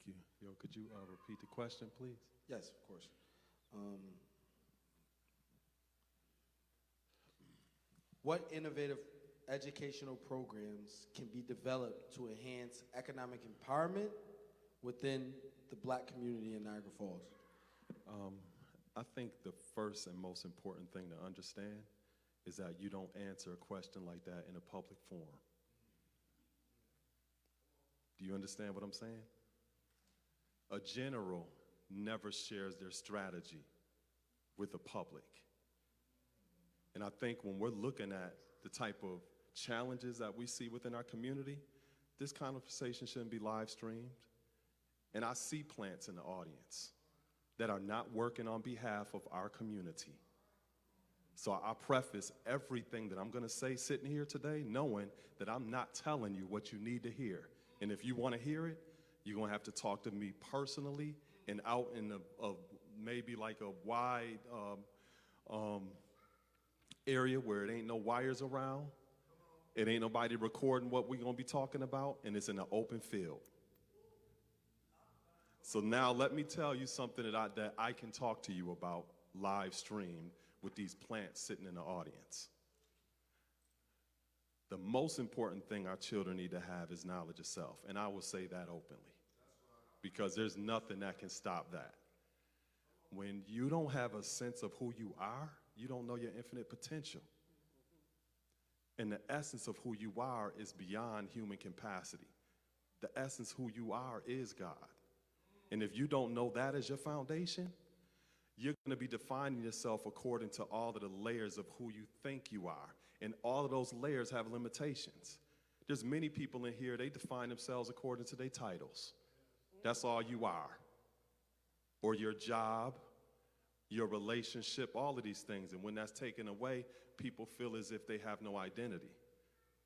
you. Yo, could you repeat the question, please? Yes, of course. What innovative educational programs can be developed to enhance economic empowerment within the Black community in Niagara Falls? I think the first and most important thing to understand is that you don't answer a question like that in a public forum. Do you understand what I'm saying? A general never shares their strategy with the public. And I think when we're looking at the type of challenges that we see within our community, this conversation shouldn't be live streamed. And I see plants in the audience that are not working on behalf of our community. So I preface everything that I'm gonna say sitting here today knowing that I'm not telling you what you need to hear. And if you wanna hear it, you're gonna have to talk to me personally and out in maybe like a wide area where it ain't no wires around, it ain't nobody recording what we're gonna be talking about, and it's in an open field. So now let me tell you something that I can talk to you about live streamed with these plants sitting in the audience. The most important thing our children need to have is knowledge of self, and I will say that openly, because there's nothing that can stop that. When you don't have a sense of who you are, you don't know your infinite potential. And the essence of who you are is beyond human capacity. The essence of who you are is God. And if you don't know that as your foundation, you're gonna be defining yourself according to all of the layers of who you think you are. And all of those layers have limitations. There's many people in here, they define themselves according to their titles. That's all you are. Or your job, your relationship, all of these things. And when that's taken away, people feel as if they have no identity.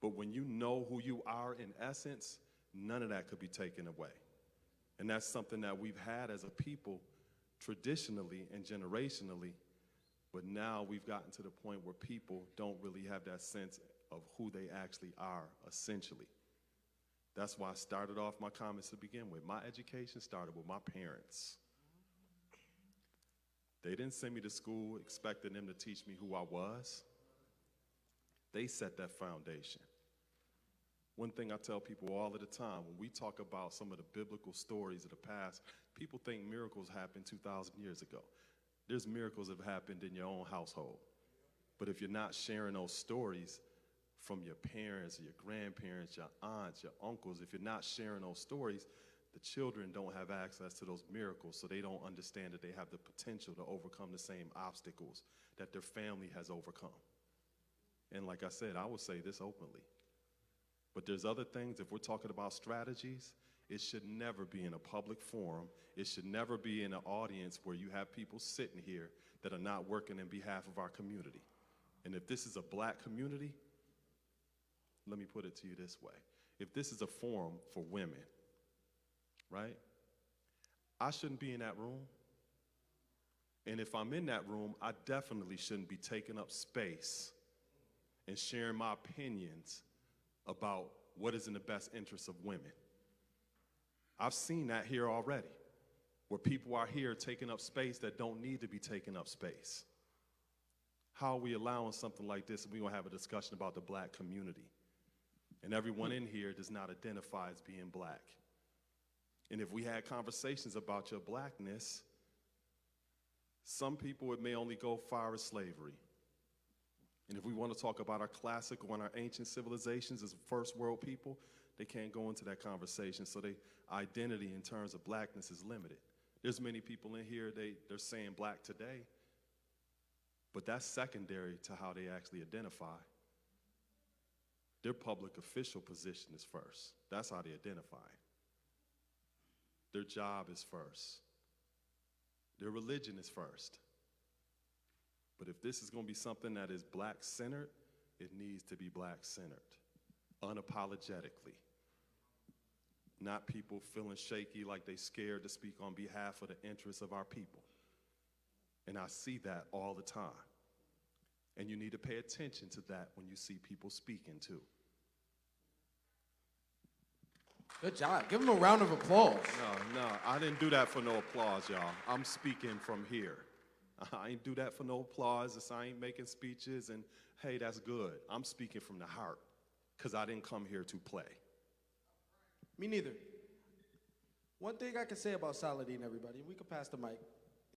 But when you know who you are in essence, none of that could be taken away. And that's something that we've had as a people traditionally and generationally, but now we've gotten to the point where people don't really have that sense of who they actually are, essentially. That's why I started off my comments to begin with. My education started with my parents. They didn't send me to school expecting them to teach me who I was. They set that foundation. One thing I tell people all of the time, when we talk about some of the biblical stories of the past, people think miracles happened 2,000 years ago. There's miracles that have happened in your own household. But if you're not sharing those stories from your parents, your grandparents, your aunts, your uncles, if you're not sharing those stories, the children don't have access to those miracles, so they don't understand that they have the potential to overcome the same obstacles that their family has overcome. And like I said, I will say this openly. But there's other things, if we're talking about strategies, it should never be in a public forum. It should never be in an audience where you have people sitting here that are not working in behalf of our community. And if this is a Black community, let me put it to you this way. If this is a forum for women, right? I shouldn't be in that room. And if I'm in that room, I definitely shouldn't be taking up space and sharing my opinions about what is in the best interest of women. I've seen that here already, where people are here taking up space that don't need to be taking up space. How are we allowing something like this? We're gonna have a discussion about the Black community. And everyone in here does not identify as being Black. And if we had conversations about your Blackness, some people, it may only go far as slavery. And if we want to talk about our classical and our ancient civilizations as first world people, they can't go into that conversation. So their identity in terms of Blackness is limited. There's many people in here, they're saying Black today, but that's secondary to how they actually identify. Their public official position is first. That's how they identify. Their job is first. Their religion is first. But if this is going to be something that is Black-centered, it needs to be Black-centered, unapologetically. Not people feeling shaky like they scared to speak on behalf of the interests of our people. And I see that all the time. And you need to pay attention to that when you see people speaking too. Good job. Give him a round of applause. No, I didn't do that for no applause, y'all. I'm speaking from here. I ain't do that for no applause. I ain't making speeches and, hey, that's good. I'm speaking from the heart because I didn't come here to play. Me neither. One thing I can say about Saladin, everybody, we can pass the mic.